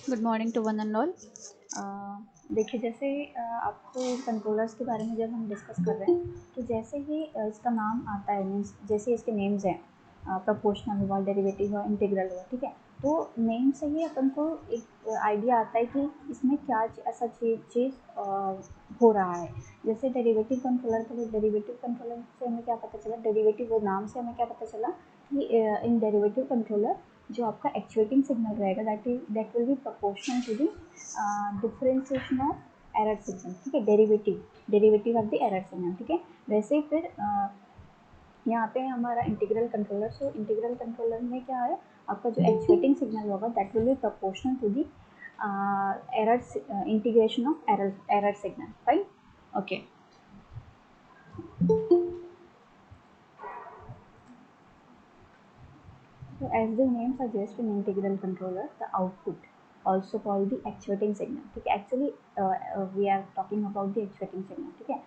Good morning to one and all. देखिए जैसे आपको कंट्रोलर्स के बारे में जब हम डिस्कस कर रहे हैं तो जैसे ही इसका नाम आता है मीन्स जैसे इसके नेम्स हैं प्रोपोर्शनल हुआ, डेरिवेटिव हुआ, इंटीग्रल हुआ, ठीक है। तो नेम से ही अपन को एक आइडिया आता है कि इसमें क्या ऐसा चीज़ हो रहा है। जैसे डेरिवेटिव कंट्रोलर के लिए, डेरिवेटिव कंट्रोलर से हमें क्या पता चला, डेरिवेटिव वो नाम से हमें क्या पता चला कि इन डेरिवेटिव कंट्रोलर जो आपका एक्चुएटिंग सिग्नल रहेगा that will be proportional to the differentiation of error signal, ठीक है। Derivative of the error signal, ठीक है। वैसे फिर यहाँ पे हमारा integral controller, so integral controller में क्या है, आपका जो एक्चुएटिंग सिग्नल होगा that will be proportional to the error integration of error signal, fine, okay. So as the name suggests, in integral controller, the output, also called the actuating signal, ठीक है। Actually we are talking about the actuating signal, ठीक है।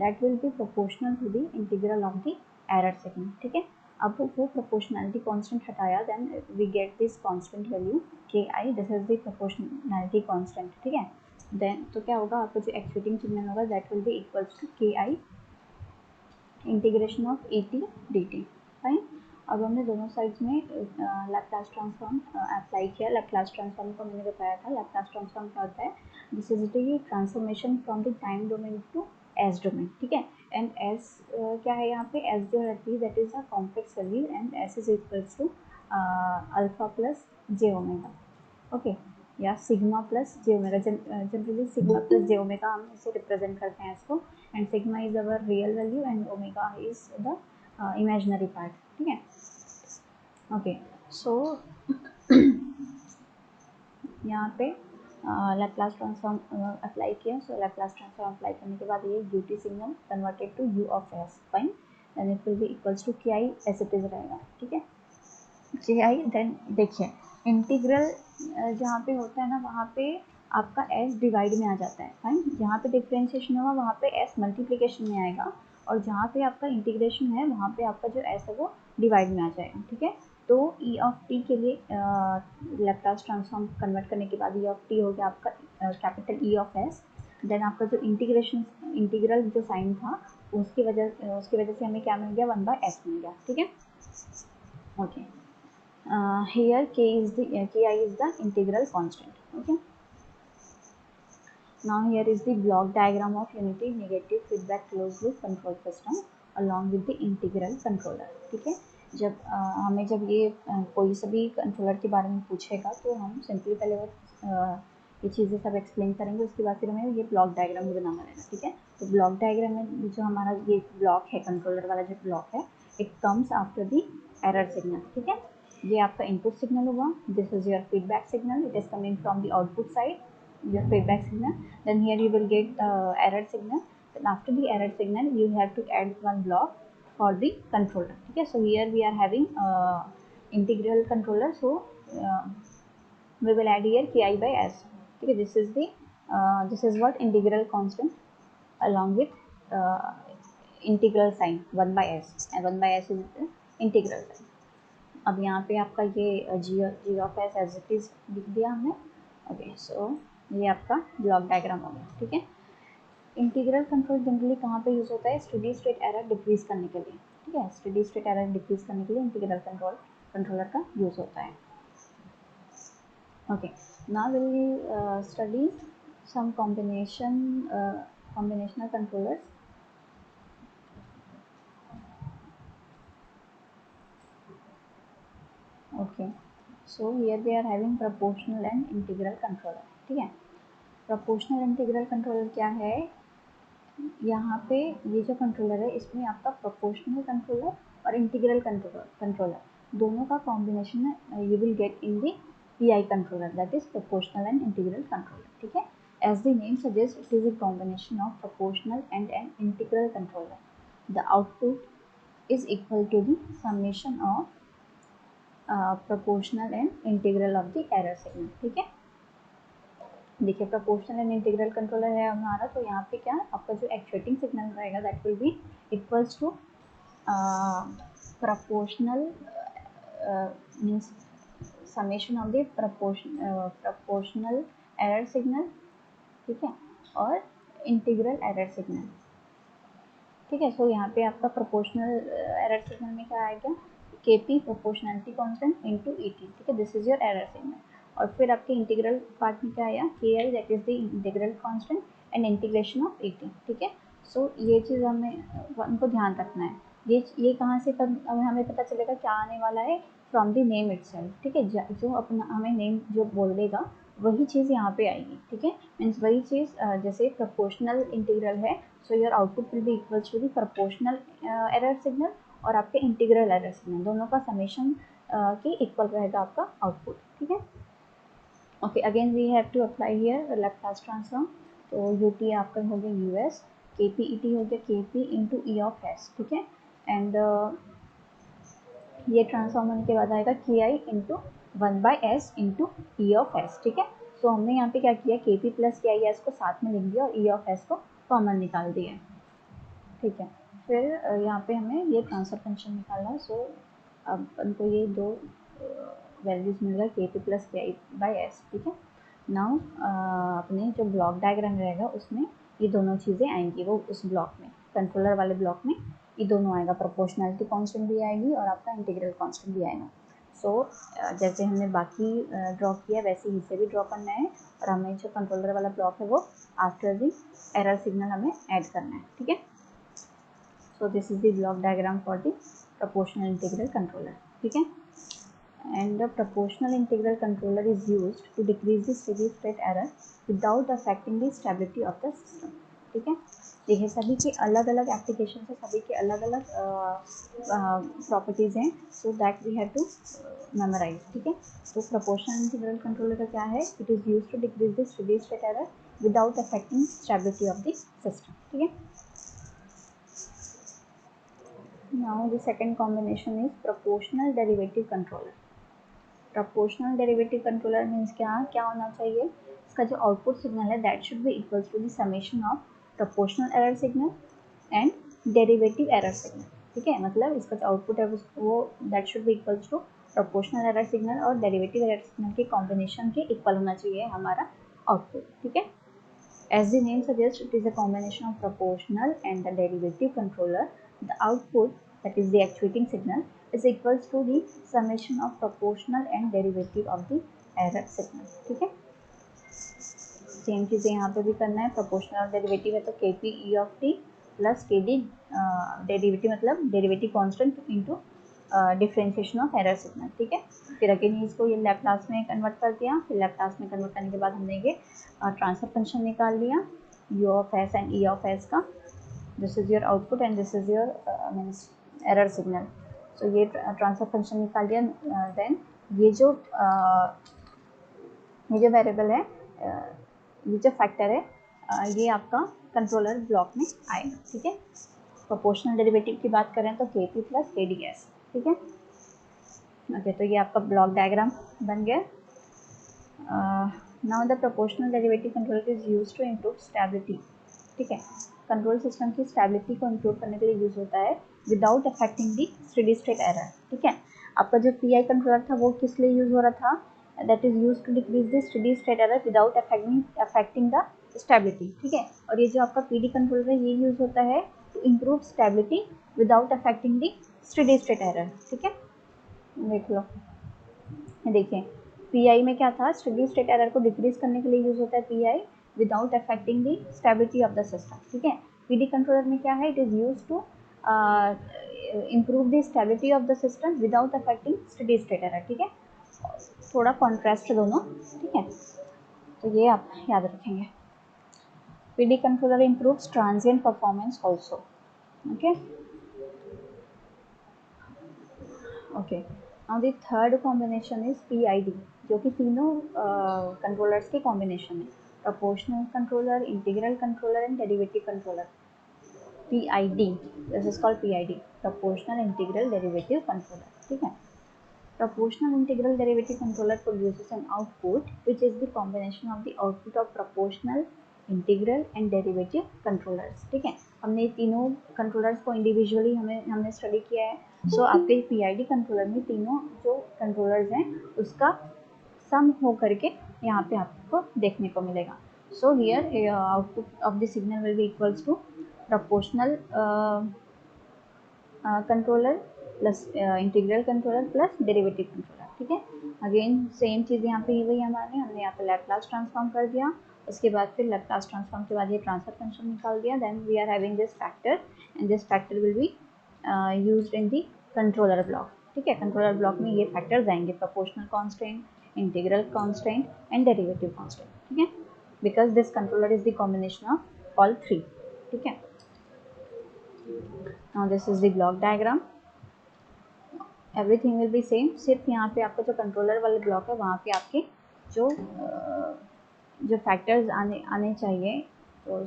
That will be proportional to the integral of the error signal, ठीक है। अब वो proportionality constant हटाया, then we get this constant value ki, this is the proportionality constant, ठीक है। Then तो क्या होगा, आपका जो actuating signal होगा that will be equals to ki integration of e t d t, fine. अब हमने दोनों साइड्स में लैप्लास ट्रांसफॉर्म अप्लाई किया। लैप्लास ट्रांसफॉर्म को मैंने बताया था, लैप्लास ट्रांसफॉर्म क्या होता है, this is the transformation from the time domain to s domain, ठीक है। एंड एस क्या है यहाँ पे, एस जो रहती है that is a complex value and s is equals to alpha plus j omega, okay, या sigma plus j omega. Generally sigma plus j omega हम इसे रिप्रेजेंट करते हैं इसको, and sigma is our real value and omega is the imaginary part, ठीक है, okay. सो यहाँ पे लैप्लास ट्रांसफॉर्म अप्लाई किया। सो लैप्लास ट्रांसफॉर्म अप्लाई करने के बाद ये u t signal converted to u of s, fine, then it will be equals to k i, S it is रहेगा, ठीक है, के आई। देन देखिए इंटीग्रल जहाँ पे होता है ना, वहाँ पे आपका एस डिवाइड में आ जाता है, फाइन। जहाँ पे डिफ्रेंशिएशन होगा वहाँ पे एस मल्टीप्लिकेशन में आएगा, और जहाँ पे आपका इंटीग्रेशन है वहाँ पे आपका जो एस है वो डिवाइड में आ जाएगा, ठीक है। तो ई ऑफ टी के लिए लैप्लास ट्रांसफॉर्म कन्वर्ट करने के बाद ई ऑफ टी हो गया आपका capital e of s. Then आपका जो इंटीग्रल जो साइन था उसकी वजह से हमें क्या मिल गया, 1/s मिल गया, ठीक है, okay. Here ki is the integral constant, okay. Now here is the block diagram of unity negative feedback closed loop control system along with the integral controller, ठीक है। जब ये कोई सभी कंट्रोलर के बारे में पूछेगा तो हम सिंपली पहले ये चीज़ें सब एक्सप्लेन करेंगे, उसके बाद फिर हमें ये ब्लॉक डायग्राम भी बनाना रहेगा, ठीक है। तो ब्लॉक डायग्राम में जो हमारा ये ब्लॉक है, कंट्रोलर वाला जो ब्लॉक है, it comes after the error signal, ठीक है। ये आपका इनपुट सिग्नल हुआ, this is your feedback signal, it is coming from the output side, your feedback signal. Then here you will get error signal. Then after the error signal you have to add one block for the controller, okay. So here we are having integral controller, so we will add here ki by s, okay. This is what integral constant along with integral sign 1/s, and 1/s is the integral sign. अब यहाँ पे आपका ये G of S as it is लिख दिया हमने, okay. सो ये आपका ब्लॉक डायग्राम हो गया, ठीक है। इंटीग्रल कंट्रोल जनरली कहाँ पे यूज़ होता है, स्टेडी स्टेट एरर डिक्रीज करने के लिए, ठीक है। स्टेडी स्टेट एरर डिक्रीज करने के लिए इंटीग्रल कंट्रोलर का यूज़ होता है, okay. Now will study some combinational controllers, okay. So here we are having proportional and integral controller, ठीक है। प्रोपोर्शनल इंटीग्रल कंट्रोलर क्या है, यहाँ पे ये जो कंट्रोलर है इसमें आपका प्रोपोर्शनल कंट्रोलर और इंटीग्रल कंट्रोलर दोनों का कॉम्बिनेशन है, you will get in the PI controller, that is proportional and integral controller, ठीक है। As the name suggest it is a combination of proportional and an integral controller, the output is equal to the summation of proportional and integral of the error signal, ठीक है। देखिए proportional and integral controller है हमारा, तो यहाँ पे क्या आपका जो एक्चुएटिंग सिग्नल रहेगा that will be equals to proportional means summation of the proportional error signal, ठीक है, और इंटीग्रल एरर सिग्नल, ठीक है। सो यहाँ पे आपका प्रोपोर्शनल एरर सिग्नल में क्या आएगा, KP proportionality constant into ET, ठीक है, this is your error signal. और फिर आपके इंटीग्रल पार्ट में क्या आया, K I that is the integral constant and integration of ET, ठीक है। सो ये चीज़ हमको ध्यान रखना है। ये कहाँ से हमें पता चलेगा क्या आने वाला है, फ्रॉम द नेम इटसेल्फ, ठीक है। जो अपना हमें नेम जो बोल देगा वही चीज़ यहाँ पे आएगी, ठीक है। मीन्स वही चीज़ जैसे प्रोपोर्शनल इंटीग्रल है, so your output will be equals to the proportional error signal और आपके इंटीग्रल एरर सिग्नल, दोनों का समेशन के इक्वल रहेगा आपका आउटपुट, ठीक है। Okay, again we have to apply here Laplace transform. तो यू टी आपका हो गया u s, k p e t हो गया k p into E of S, ठीक है। एंड ये ट्रांसफॉर्म होने के बाद आएगा K I into 1/s into E of S, ठीक है। सो हमने यहाँ पे क्या किया, के पी प्लस के आई एस को साथ में लिख दिया और ई ऑफ एस को कॉमन निकाल दिया, ठीक है। फिर यहाँ पे हमें ये ट्रांसफर फंक्शन निकालना है। सो अब हमको ये दो वैल्यूज़ मिल रहा है, के पी प्लस के आई बाई एस, ठीक है। नाउ अपने जो ब्लॉक डायग्राम रहेगा उसमें ये दोनों चीज़ें आएंगी, वो उस ब्लॉक में, कंट्रोलर वाले ब्लॉक में ये दोनों आएगा, प्रोपोर्शनलिटी कांस्टेंट भी आएगी और आपका इंटीग्रल कांस्टेंट भी आएगा। सो जैसे हमने बाकी ड्रॉ किया वैसे ही इसे भी ड्रॉ करना है, और हमें जो कंट्रोलर वाला ब्लॉक है वो आफ्टर द एरर सिग्नल हमें ऐड करना है, ठीक है। So this is the block diagram for the proportional integral controller, ठीक है। And the proportional integral controller is used to decrease the steady state error without affecting the stability of the system, ठीक है। देखिए सभी के अलग अलग application है, सभी के अलग अलग प्रॉपर्टीज़ हैं, so that we have to memorize, ठीक है। तो प्रोपोर्शनल इंटीग्रल कंट्रोलर का क्या है, it is use to decrease the steady state error without affecting stability of the system, ठीक है। Now the second combination is proportional derivative controller. Proportional derivative controller means क्या होना चाहिए, इसका जो आउटपुट सिग्नल है that should be equals to the summation of proportional error signal and derivative error signal, ठीक है। मतलब इसका जो आउटपुट है वो that should be equals to proportional error signal और derivative error signal के कॉम्बिनेशन के इक्वल होना चाहिए हमारा आउटपुट, ठीक है। As the name suggests, it is a combination of proportional and the derivative controller. The output, that is the actuating signal, is equals to the summation of proportional and derivative of the error signal, ठीक है। Same चीज़ें यहाँ पे भी करना है, proportional और derivative है तो के p E of T plus के डी, डेरिवेटिव मतलब derivative constant into differentiation of error signal, ठीक है। फिर अगेन इसको ये लैप्लास में कन्वर्ट कर दिया, फिर लैप्लास में कन्वर्ट करने के बाद हमने ये ट्रांसफर फंक्शन निकाल लिया U of S and E of S का, this is your output and this is your means error signal. So ये ट्रांसफर फंक्शन निकाल दिया, देन ये जो वेरिएबल है, ये जो फैक्टर है, ये आपका कंट्रोलर ब्लॉक में आएगा, ठीक है। प्रोपोर्शनल डेरिवेटिव की बात करें तो के पी प्लस के डी एस, ठीक है। ओके, तो ये आपका ब्लॉक डायग्राम बन गया। Now the proportional derivative controller is used to improve stability, ठीक है। कंट्रोल सिस्टम की स्टेबिलिटी को इम्प्रूव करने के लिए यूज होता है without affecting the steady state error, ठीक है। आपका जो पी आई कंट्रोलर था वो किस लिए यूज हो रहा था, that is use to decrease the steady state error without affecting the stability, ठीक है। और ये जो आपका पी डी कंट्रोलर है ये यूज होता है to improve stability without affecting the steady state error, ठीक है। देख लो, देखिए पीआई में क्या था, स्टेडी स्टेट एरर को डिक्रीज करने के लिए यूज होता है PI without affecting the stability of the system, ठीक है। पीडी कंट्रोलर में क्या है, it is use to improve the stability of the system without affecting steady state error, ठीक है। थोड़ा कॉन्ट्रास्ट दोनों, ठीक है। तो ये आप याद रखेंगे। PD controller improves transient performance also, okay okay. Now the third combination is PID, जो कि तीनों कंट्रोलर्स के कॉम्बिनेशन है, proportional controller, integral controller and derivative controller. PID, this is called PID, proportional integral derivative controller, ठीक है। Proportional integral derivative controller produces an output which is the combination of the output of proportional, integral and derivative controllers, ठीक है। हमने तीनों controllers को individually हमने study किया है, सो आपके PID कंट्रोलर में तीनों जो कंट्रोलर्स हैं उसका सम हो करके यहाँ पे आपको देखने को मिलेगा. So here output of the signal will be equals to proportional controller plus integral controller plus derivative controller. ठीक है, अगेन सेम चीज़ यहाँ पे वही हमने यहाँ पे लैप्लास ट्रांसफॉर्म कर दिया. उसके बाद फिर लैप्लास ट्रांसफॉर्म के बाद ये ट्रांसफर फंक्शन निकाल दिया. Then we are having this factor and this factor will be used in the controller block. ठीक है, कंट्रोलर ब्लॉक में ये फैक्टर्स आएंगे, proportional constant, integral constant and derivative constant. ठीक है, because this controller is the combination of all three. ठीक है, now this is the block diagram. Everything will be same. सिर्फ यहाँ पे आपका जो कंट्रोलर वाला ब्लॉक है वहाँ पे आपके जो जो फैक्टर्स आने चाहिए तो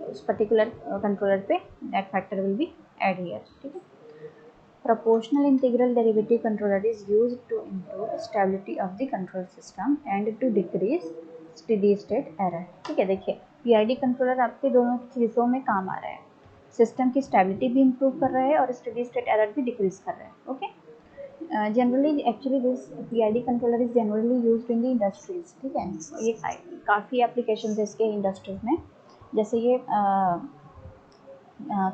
उस पर्टिकुलर कंट्रोलर पे that factor will be add here. ठीक है, proportional integral derivative controller is used to improve stability of the control system and to decrease steady state error. ठीक है, देखिए PID कंट्रोलर आपके दोनों चीज़ों में काम आ रहा है. सिस्टम की स्टेबिलिटी भी इम्प्रूव कर रहा है और स्टेडी स्टेट एरर भी डिक्रीज कर रहा है. Okay, generally actually this PID controller is generally used in the industries. ठीक है, ये काफ़ी एप्लीकेशन है इसके इंडस्ट्रीज में. जैसे ये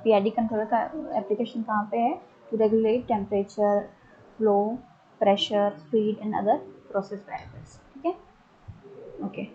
PID कंट्रोलर का एप्लीकेशन कहाँ पे है? To regulate temperature, flow, pressure, speed and other process variables. ठीक है, ओके.